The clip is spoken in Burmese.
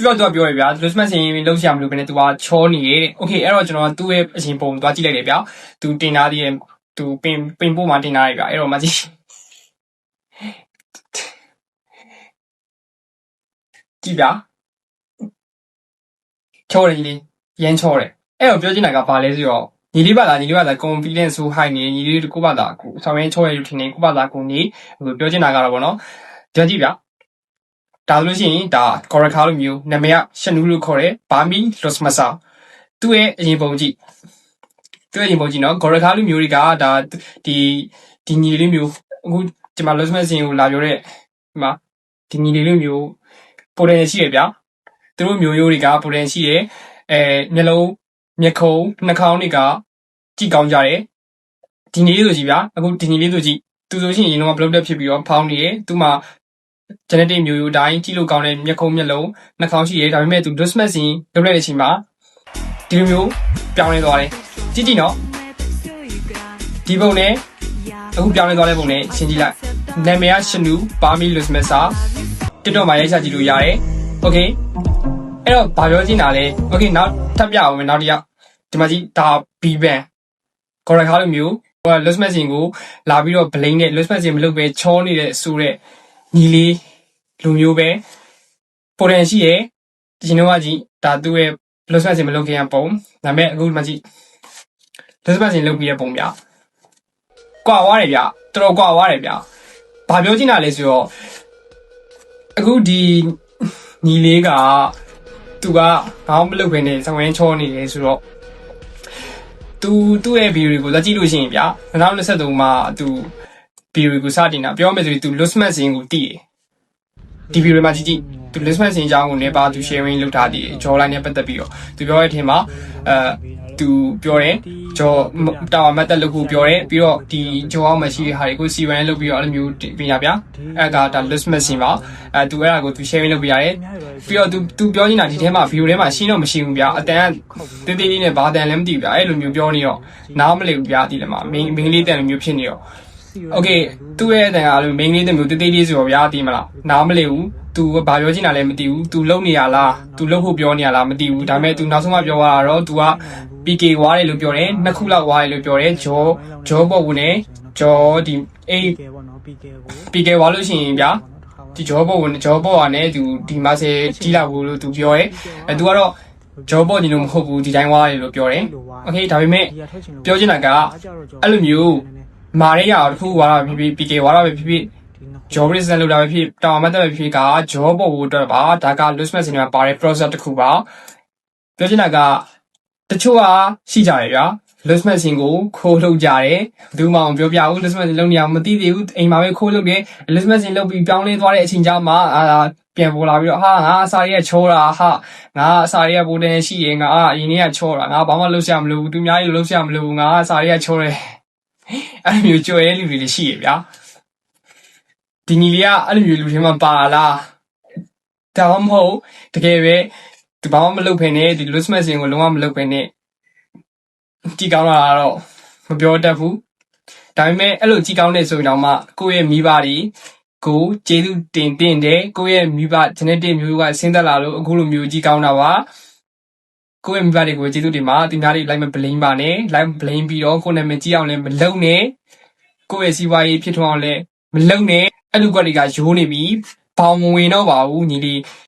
ပြီးတော့သူကပြောရဗျာ Christmas ရင်လုံးဆရာမလို့ပဲနဲ့သူကချောနေတယ်โอเคအဲ့တော့ကျွန်တော်ကသူ့ရဲ့အရင်ပုံသွားကြည့်လိုက်တယ်ဗျာသူတင်ထားသေးတယ်သူပင်ပို့မှာတင်ထားတယ်ဗျာအဲ့တော့မကြည့်ကြည့်ဗျာချောတယ်ကြီးလေးရမ်းချောတယ်အဲ့တော့ပြောချင်တာကဘာလဲဆိုတော့ညီလေးပါလား confidence ဆို high နေညီလေးကိုပါလားကိုဆောင်ရင်းချောရလို့ထင်နေကိုပါလားကိုနေပြောချင်တာကတော့ဗောနော်ကြည့်ဗျာဒါဆိုလို့ရှိရင်ဒါ Coraca လိုမျိုးနာမည်ကရှနူးလို့ခေါ်တယ်ဘာမီ Losmasa သူ့ရဲ့အရင်ပုံကြည့်နော် Coraca လိုမျိုးတွေကဒါဒီညီလေးမျိုးအခုဒီမှာ Losmasa ကိုလာပြောတဲ့ဒီမှာဒီညီလေးမျိုး potential ရှိတယ်ဗျာသူတို့မျိုးရိုးတွေက potential ရှိတယ်မျက်လုံးမျက်ခုံးနှာခေါင်းတွေကကြည့်ကောင်းကြတယ်ဒီညီလေးဆိုကြည့်ဗျာအခုဒီညီလေးဆိုကြည့်သူဆိုရှင်ရင်တော့ bloated ဖြစ်ပြီးတော့ဖောင်းနေတယ်သူ့မှာ genetic မျိုးရိုးတိုင်းကြည့်လို့ကောင်းတဲ့မျက်ခုံးမျက်လုံးနှာခေါင်းရှိတယ်ဒါပေမဲ့သူ Losmas ရင်လုပ်လိုက်တဲ့အချိန်မှာဒီလိုမျိုးပြောင်းလဲသွားတယ်ကြည့်နော်ဒီပုံနဲ့အခုပြောင်းလဲသွားတဲ့ပုံနဲ့ရှင်းကြည့်လိုက်နာမည်ကရှနူဘာမီ Losmasa TikTok မှာရိုက်ချကြည့်လို့ရတယ်โอเคအဲ့တော့ဘာပြောချင်တာလဲโอเคနောက်ထပ်ပြအောင်မယ်နောက်တစ်ယောက်ဒီမှာကြည့်ဒါ B band Coraca လိုမျိုးဟို Losmas ရင်ကိုလာပြီးတော့ blame နဲ့ Losmas ရင်မလုပ်ပဲချောနေတဲ့ဆိုတဲ့ညီလေးလူမျိုးပဲ potential ရှိရဲ့ဒီနေ့ကကြည့်ဒါသူ့ရဲ့ Losmas ရင်မလုပ်ခင်ကပုံဒါပေမဲ့အခုမှကြည့် Losmas ရင်လုပ်ပြီးတဲ့ပုံဗျကွာသွားတယ်ဗျတော်တော်ကွာသွားတယ်ဗျဘာပြောချင်တာလဲဆိုတော့အခုဒီညီလေးကသူကဘာမှမလုပ်ဘဲနဲ့ဆောင်ရင်းချောနေတယ်ဆိုတော့သူ့ရဲ့ video တွေကိုလက်ကြည့်လို့ရှိရင်ဗျာ2023မှာသူ video ကိုစတင်တာပြောမယ်ဆိုရင်သူ Losmas ရင်ကိုတည်တယ်ဒီ video မှာကြည့်သူ Losmas ရင်အကြောင်းကိုလည်းပါသူ sharing လုပ်ထားတယ် jawline နဲ့ပတ်သက်ပြီးတော့သူပြောတဲ့အထင်မှာသူပြောတယ်jaw တာဝါမတ်တက်လို့ကိုပြောတယ်ပြီးတော့ဒီ jaw အောက်မှာရှိတဲ့ဟာတွေကို C1 လုပ်ပြီးတော့အဲ့လိုမျိုးပြင်ရဗျာအဲ့ဒါ Losmas ရင်ပါသူအဲ့ဒါကိုသူ sharing လုပ်ပြရတယ်ပြီးတော့သူပြောနေတာဒီထဲမှာ video ထဲမှာရှင်းတော့မရှိဘူးဗျာအတန်တင်းတင်းလေးနဲ့ဘာတန်လည်းမသိဘူးဗျာအဲ့လိုမျိုးပြောနေတော့နားမလည်ဘူးဗျာဒီလည်းမှာ main လေးတန်လိုမျိုးဖြစ်နေတော့โอเคသူ့ရဲ့အတန်ကအဲ့လို main လေးတန်မျိုးတေးသေးလေးဆိုတော့ဗျာဒီမလားနားမလည်ဘူးသူဘာပြောချင်တာလဲမသိဘူး तू လုံနေရလား तू လုံဖို့ပြောနေရလားမသိဘူးဒါပေမဲ့ तू နောက်ဆုံးမှပြောရတာတော့ तू က PK ဝါးတယ်လို့ပြောတယ်နှစ်ခုလောက်ဝါးတယ်လို့ပြောတယ်ဂျောဘော်ဝင်နဲ့ဂျောဒီအေး PK ဝါးလို့ရှိရင်ဗျာဒီဂျောဘော်ဝင်ဂျောဘော်ကနဲ့ तू ဒီမှာဆယ်ကြီးလာဘူးလို့ तू ပြောတယ်तू ကတော့ဂျောဘော်ညီလို့မဟုတ်ဘူးဒီတိုင်းဝါးတယ်လို့ပြောတယ်โอเคဒါပေမဲ့ပြောချင်တာကအဲ့လိုမျိုးမာရဲရအောင်တစ်ခုဝါးတာဖြစ်ဖြစ် PK ဝါးတာပဲဖြစ်ဖြစ်job reason လို့လာပဲဖြစ်တာမတ်တက်ပဲဖြစ်က job ပေါ်ဖို့အတွက်ပါဒါက Losmas နေမှာပါတဲ့ process တစ်ခုပါပြောချင်တာကတချို့ကရှိကြတယ်ဗျာ Losmas ကိုခိုးထုတ်ကြတယ်ဘယ်သူမှမပြောပြဘူး Losmas လုံးနေအောင်မသိသေးဘူးအိမ်မှာပဲခိုးလုပ်တယ် Losmas လုပ်ပြီးပြောင်းလဲသွားတဲ့အချိန်ကျမှပြန်ပေါ်လာပြီးတော့ဟာငါအစာတွေကချောတာဟာငါအစာတွေကပိုတယ်ရှိရင်ငါအရင်ကချောတာငါဘာမှလုပ်ရမလို့သူများကြီးလုပ်ရမလို့ငါအစာတွေကချောတယ်အဲ့လိုမျိုးကြွယ်တဲ့လူတွေရှိရဗျာဒီညီလေးကအဲ့လိုမျိုးလူတွေမှာပါလားဒါမှမဟုတ်တကယ်ပဲဒီဘာမှမလုပ်ဖ ೇನೆ ဒီ Losmas ကိုလုံးဝမလုပ်ဖ ೇನೆ ကြည့်ကောင်းလာတော့မပြောတတ်ဘူးဒါပေမဲ့အဲ့လိုကြည့်ကောင်းနေဆိုရင်တော့မှကိုယ့်ရဲ့မိဘတွေကိုကျေးဇူးတင်တယ်ကိုယ့်ရဲ့မိဘ genetic မျိုးကဆင်းသက်လာလို့အခုလိုမျိုးကြည့်ကောင်းတာပါကိုယ့်ရဲ့မိဘတွေကိုကျေးဇူးတင်ပါသူများတွေလိုက်မ blame ပါနဲ့လိုက် blame ပြီးတော့ကိုယ်နာမည်ကြီးအောင်လည်းမလုပ်နဲ့ကိုယ့်ရဲ့စီးပွားရေးဖြစ်ထွန်းအောင်လည်းမလုပ်နဲ့အဲ့လူကွက်တွေကရိုးနေပြီဘောင်မဝင်တော့ပါဘူးညီလေး